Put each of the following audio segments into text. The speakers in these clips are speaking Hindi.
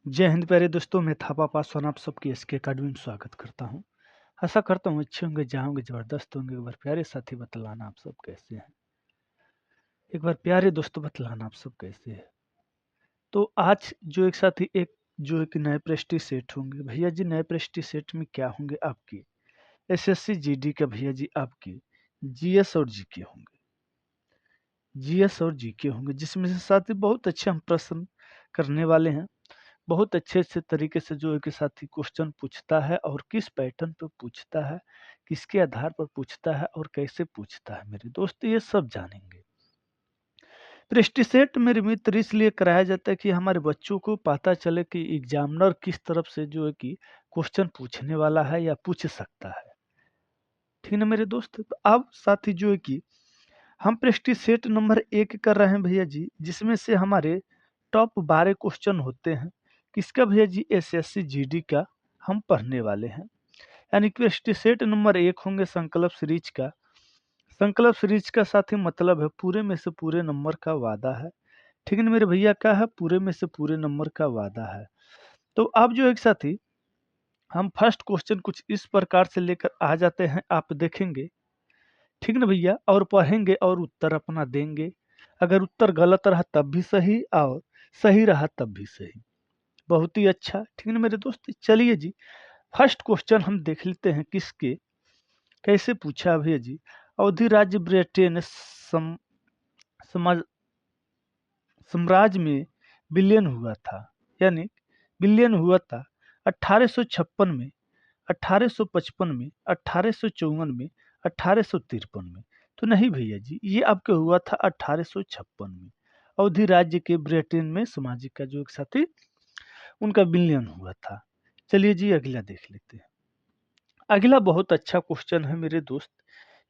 जय हिंद प्यारे दोस्तों, मैं थापा पासवान आप सबकी एसके अकेडमी में स्वागत करता हूं। आशा करता हूं अच्छे होंगे, जहां होंगे जबरदस्त होंगे। एक बार प्यारे साथी बतलाना आप सब कैसे हैं। एक बार प्यारे दोस्तों बतलाना आप सब कैसे हैं। तो आज जो एक साथी एक नए प्रेस्टी सेट होंगे भैया जी। नए प्रेस्टी सेट में क्या होंगे आपकी एसएससी जीडी का भैया जी, आपकी जीएस और जीके होंगे। जीएस और जीके होंगे जिसमें से साथी बहुत अच्छे हम प्रश्न करने वाले हैं। बहुत अच्छे अच्छे तरीके से जो है कि साथी क्वेश्चन पूछता है और किस पैटर्न पे पूछता है, किसके आधार पर पूछता है और कैसे पूछता है मेरे दोस्त, ये सब जानेंगे। प्रेस्टीसेट मेरे मित्र इसलिए कराया जाता है कि हमारे बच्चों को पता चले कि एग्जामिनर किस तरफ से जो है कि क्वेश्चन पूछने वाला है या पूछ सकता है। ठीक है ना मेरे दोस्त। तो अब साथी जो है कि हम प्रेस्टीसेट नंबर 1 कर रहे हैं भैया जी, जिसमें से हमारे टॉप 12 क्वेश्चन होते हैं। किसका भैया जी? एसएससी जीडी का हम पढ़ने वाले हैं। यानी कि प्रेस्टीसेट नंबर 1 होंगे संकल्प सीरीज का। संकल्प सीरीज का साथी मतलब है पूरे में से पूरे नंबर का वादा है। ठीक है ना मेरे भैया, क्या है? पूरे में से पूरे नंबर का वादा है। तो अब जो एक साथी हम फर्स्ट क्वेश्चन कुछ इस प्रकार से लेकर आ जाते हैं, आप देखेंगे। ठीक ना भैया, और पढ़ेंगे और उत्तर अपना देंगे। अगर उत्तर गलत रहा तब भी सही और सही रहा तब भी सही। बहुत ही अच्छा। ठीक ना मेरे दोस्त, चलिए जी फर्स्ट क्वेश्चन हम देख लेते हैं किसके कैसे पूछा है भैया जी। अवधि राज्य ब्रिटेन समाज साम्राज्य में विलयन हुआ था, यानी विलयन हुआ था 1856 में, 1855 में, 1854 में, 1853 में। तो नहीं भैया जी, ये आपके हुआ था 1856 में। अवधि राज्य के ब्रिटेन में सामाजिक का जो एक साथी उनका विलयन हुआ था। चलिए जी अगला देख लेते हैं। अगला बहुत अच्छा क्वेश्चन है मेरे दोस्त।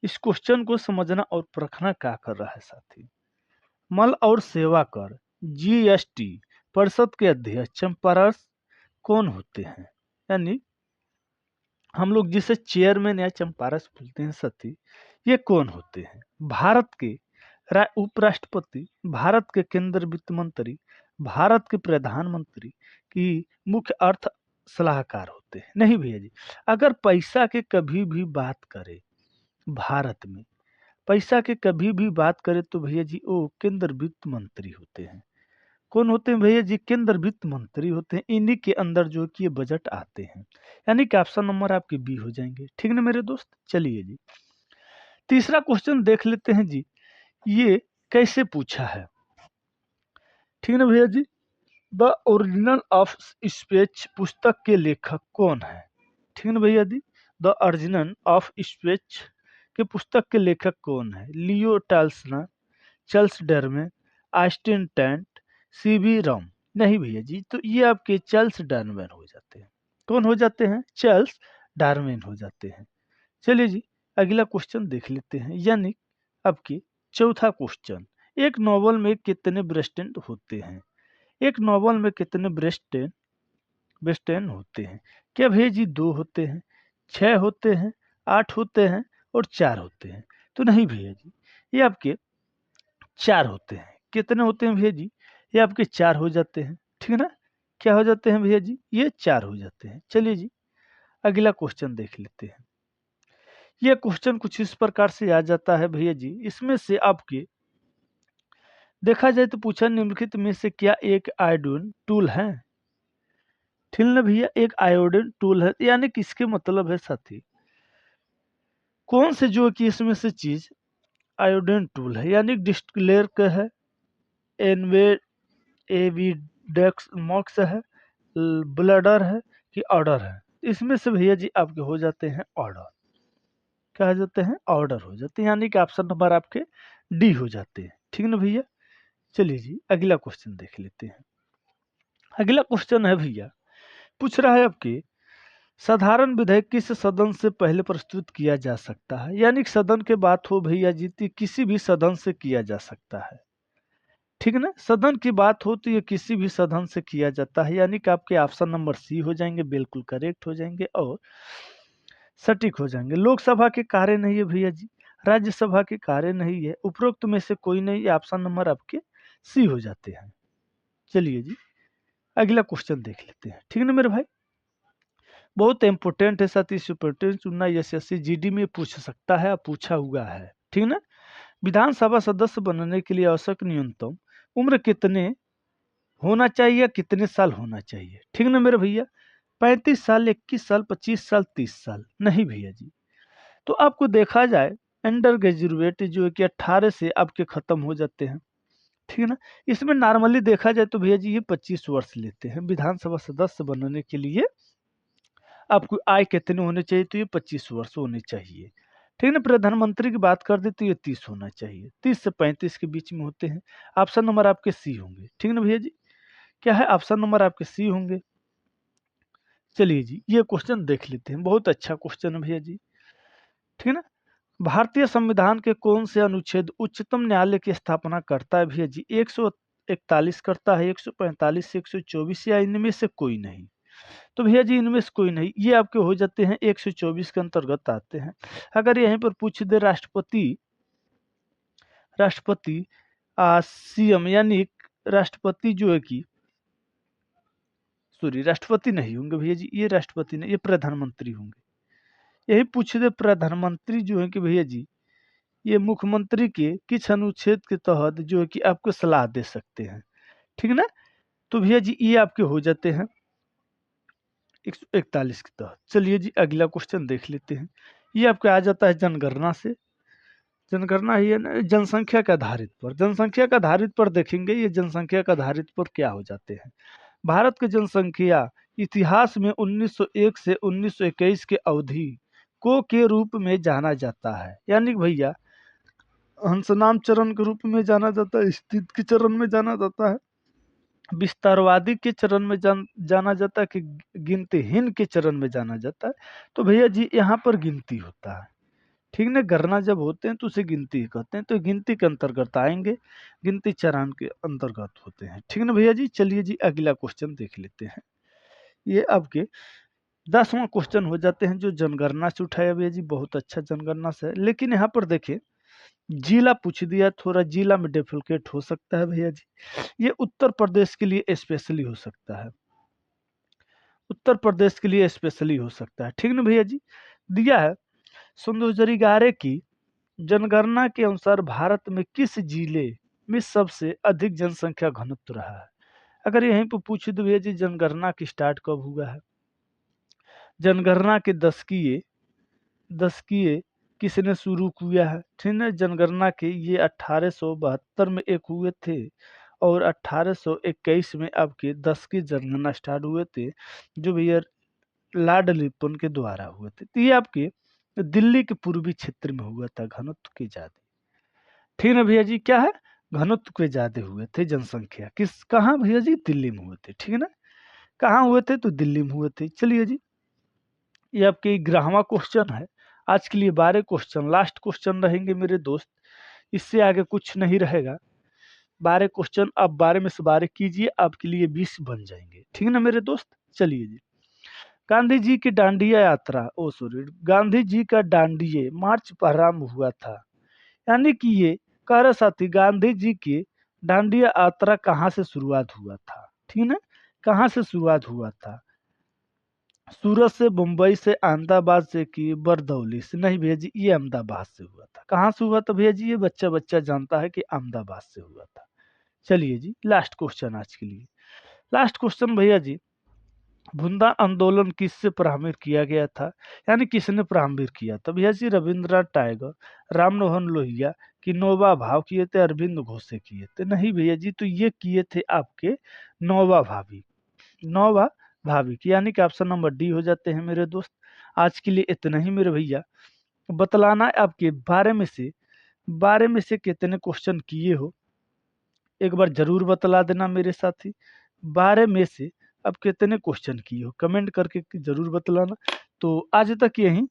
इस क्वेश्चन को समझना और परखना क्या कर रहा है साथी। मल और सेवा कर जीएसटी परिषद के अध्यक्ष चंपारस कौन होते हैं? यानी हम लोग जिसे चेयरमैन या चंपारस बोलते हैं साथी, ये कौन होते हैं? भारत के उपराष्ट्रपति, भारत के केंद्रीय वित्त मंत्री, भारत के प्रधानमंत्री की मुख्य अर्थ सलाहकार होते हैं? नहीं भैया जी, अगर पैसा के कभी भी बात करें भारत में, पैसा के कभी भी बात करें तो भैया जी वो केंद्र वित्त मंत्री होते हैं। कौन होते हैं भैया जी? केंद्र वित्त मंत्री होते हैं। इन्हीं के अंदर जो कि ये बजट आते हैं। यानी कि ऑप्शन नंबर आपके बी हो जाएंगे। ठीक ना मेरे दोस्त। चलिए जी तीसरा क्वेश्चन देख लेते हैं जी, ये कैसे पूछा है। ठीक ना भैया जी, द ओरिजिनल ऑफ स्पीच पुस्तक के लेखक कौन है? ठीक ना भैया जी, द ओरिजिनल ऑफ स्पीच के पुस्तक के लेखक कौन है? Leo Tolstoy, Charles Darwin, Austin टेंट, सीवी रॉम। नहीं भैया जी, तो ये आपके चार्ल्स डार्विन हो जाते हैं। कौन हो जाते हैं? चार्ल्स डार्विन हो जाते हैं। चलिए जी अगला क्वेश्चन देख लेते हैं, यानी आपके चौथा क्वेश्चन। एक नॉवल में कितने ब्रेस्टेन होते हैं? एक नॉवल में कितने ब्रेस्टेन ब्रेस्टेन होते हैं? क्या भैया जी 2 होते हैं, 6 होते हैं, 8 होते हैं और 4 होते हैं? तो नहीं भैया जी, ये आपके 4 होते हैं। कितने होते हैं भैया जी? ये आपके 4 हो जाते हैं। ठीक है ना? क्या हो जाते हैं भैया जी? ये 4 हो जाते हैं। चलिए जी अगला क्वेश्चन देख लेते हैं। ये क्वेश्चन कुछ इस प्रकार से आ जाता है भैया जी, इसमें से आपके देखा जाए तो पूछा निम्नलिखित में से क्या एक आयोडीन टूल है? ठीक ना भैया, एक आयोडीन टूल है, यानी किसके मतलब है साथी, कौन से जो कि इसमें से चीज आयोडीन टूल है? यानी डिस्टिलर का है, एनवे एविडेक्स मॉक्स है, ब्लडर है कि ऑर्डर है? इसमें से भैया जी आपके हो जाते हैं ऑर्डर। क्या हो जाते हैं? ऑर्डर हो जाते हैं, यानी कि ऑप्शन नंबर आपके डी हो जाते हैं। ठीक ना भैया। चलिए जी अगला क्वेश्चन देख लेते हैं। अगला क्वेश्चन है भैया, पूछ रहा है आपके साधारण विधेयक किस सदन से पहले प्रस्तुत किया जा सकता है? यानी कि सदन के बात हो भैया जी तो किसी भी सदन से किया जा सकता है। ठीक है ना, सदन की बात हो तो ये किसी भी सदन से किया जाता है, यानी कि आपके ऑप्शन नंबर सी हो जाएंगे, बिल्कुल करेक्ट हो जाएंगे और सटीक हो जाएंगे। लोकसभा के कार्य नहीं है भैया जी, राज्यसभा के कार्य नहीं है, उपरोक्त में से कोई नहीं, ऑप्शन नंबर आपके सी हो जाते हैं। चलिए जी अगला क्वेश्चन देख लेते हैं। ठीक है ना मेरे भाई, बहुत इंपॉर्टेंट है साथ ही इम्पोर्टेंट चुनना एसएससी जीडी में पूछ सकता है, पूछा हुआ है। ठीक है ना। विधानसभा सदस्य बनने के लिए आवश्यक न्यूनतम उम्र कितने होना चाहिए, कितने साल होना चाहिए? ठीक है ना मेरे भैया, 35 साल, 21 साल, 25 साल, 30 साल? नहीं भैया जी, तो आपको देखा जाए अंडर ग्रेजुएट जो है कि 18 से आपके खत्म हो जाते हैं। ठीक है ना। इसमें नॉर्मली देखा जाए तो भैया जी ये 25 वर्ष लेते हैं विधानसभा सदस्य बनने के लिए। आपको आय कितने होने चाहिए, तो ये 25 वर्ष होने चाहिए। ठीक है ना। प्रधानमंत्री की बात कर दे तो ये 30 होना चाहिए, 30 से 35 के बीच में होते हैं। ऑप्शन नंबर आपके सी होंगे। ठीक है ना भैया जी, क्या है ऑप्शन नंबर आपके सी होंगे। चलिए जी, ये क्वेश्चन देख लेते हैं, बहुत अच्छा क्वेश्चन है भैया जी। ठीक है ना। भारतीय संविधान के कौन से अनुच्छेद उच्चतम न्यायालय की स्थापना करता है भैया जी? 141 करता है, 145 से 124, या इनमें से कोई नहीं? तो भैया जी इनमें से कोई नहीं, ये आपके हो जाते हैं 124 के अंतर्गत आते हैं। अगर यहीं पर पूछ दे राष्ट्रपति, राष्ट्रपति सीएम यानी राष्ट्रपति जो है कि सॉरी राष्ट्रपति नहीं होंगे भैया जी, ये राष्ट्रपति नहीं, ये प्रधानमंत्री होंगे। यही पूछ दे प्रधानमंत्री जो है कि भैया जी ये मुख्यमंत्री के किस अनुच्छेद के तहत जो है कि आपको सलाह दे सकते हैं। ठीक है ना। तो भैया जी ये आपके हो जाते हैं 141 के तहत। चलिए जी अगला क्वेश्चन देख लेते हैं। ये आपके आ जाता है जनगणना से। जनगणना ही है ना, जनसंख्या के आधारित पर, जनसंख्या के आधारित पर देखेंगे ये जनसंख्या के आधारित पर क्या हो जाते हैं। भारत की जनसंख्या इतिहास में 1901 से 1921 के अवधि को के रूप में जाना जाता है, यानी कि भैया हंसनाम चरण के रूप में जाना जाता है, स्थिति के चरण में जाना जाता है, विस्तारवादी के चरण में जाना जाता है, कि गिनतीहीन के चरण में जाना जाता है। तो भैया जी यहाँ पर गिनती होता है। ठीक ना, गणना जब होते हैं तो उसे गिनती कहते हैं, तो गिनती के अंतर्गत आएंगे, गिनती चरण के अंतर्गत होते हैं। ठीक ना भैया जी। चलिए जी अगला क्वेश्चन देख लेते हैं। ये आपके 10वां क्वेश्चन हो जाते हैं जो जनगणना से उठाया भैया जी, बहुत अच्छा जनगणना से है। लेकिन यहाँ पर देखें जिला पूछ दिया, थोड़ा जिला में डिफिकल्ट हो सकता है भैया जी। ये उत्तर प्रदेश के लिए स्पेशली हो सकता है, उत्तर प्रदेश के लिए स्पेशली हो सकता है। ठीक ना भैया जी। दिया है सुंदरजरीगारे की जनगणना के अनुसार भारत में किस जिले में सबसे अधिक जनसंख्या घनत्व रहा है? अगर यहीं पर पूछ दो भैया जी जनगणना की स्टार्ट कब हुआ है, जनगणना के दशकीय किसने शुरू किया है? ठीक है। जनगणना के ये 1872 में एक हुए थे, और 1821 में आपके 10 की जनगणना स्टार्ट हुए थे, जो भैया लॉर्ड लिप्टन के द्वारा हुए थे। तो ये आपके दिल्ली के पूर्वी क्षेत्र में हुआ था घनत्व के ज्यादा। ठीक है भैया जी, क्या है घनत्व के ज्यादा हुए थे जनसंख्या, किस कहाँ भैया जी? दिल्ली में हुए थे। ठीक है ना। कहाँ हुए थे? तो दिल्ली में हुए थे। चलिए जी ये आपके 11वां क्वेश्चन है। आज के लिए 12 क्वेश्चन लास्ट क्वेश्चन रहेंगे मेरे दोस्त, इससे आगे कुछ नहीं रहेगा। 12 क्वेश्चन, आप 12 में से 12 कीजिए, आपके लिए 20 बन जाएंगे। ठीक है ना मेरे दोस्त। चलिए जी, गांधी जी की डांडिया यात्रा, ओ सॉरी, गांधी जी का डांडिये मार्च प्रारंभ हुआ था, यानी कि ये कह रहे साथी गांधी जी की डांडिया यात्रा कहाँ से शुरुआत हुआ था? ठीक है ना। कहाँ से शुरुआत हुआ था? सूरत से, मुंबई से, अहमदाबाद से, कि बरदौली से? नहीं भैया जी ये अहमदाबाद से हुआ था। कहाँ से हुआ था भैया जी? ये बच्चा बच्चा जानता है कि अहमदाबाद से हुआ था। चलिए जी लास्ट क्वेश्चन आज के लिए, लास्ट क्वेश्चन भैया जी, भुंदा आंदोलन किससे प्रारंभ किया गया था, यानी किसने प्रारंभ किया था भैया जी? रविंद्रनाथ टैगोर, राम मनोहर लोहिया, कि नौबा भाव किए थे, अरविंद घोष से किए थे? नहीं भैया जी, तो ये किए थे आपके नौबा भाभी, नौबा भाभी की, यानी कि ऑप्शन नंबर डी हो जाते हैं मेरे दोस्त। आज के लिए इतना ही मेरे भैया, बतलाना है आपके 12 में से कितने क्वेश्चन किए हो, एक बार जरूर बतला देना मेरे साथी। 12 में से अब कितने क्वेश्चन किए हो कमेंट करके जरूर बतलाना। तो आज तक यही,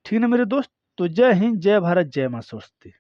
ठीक है ना मेरे दोस्त। तो जय हिंद, जय भारत, जय मां सरस्वती।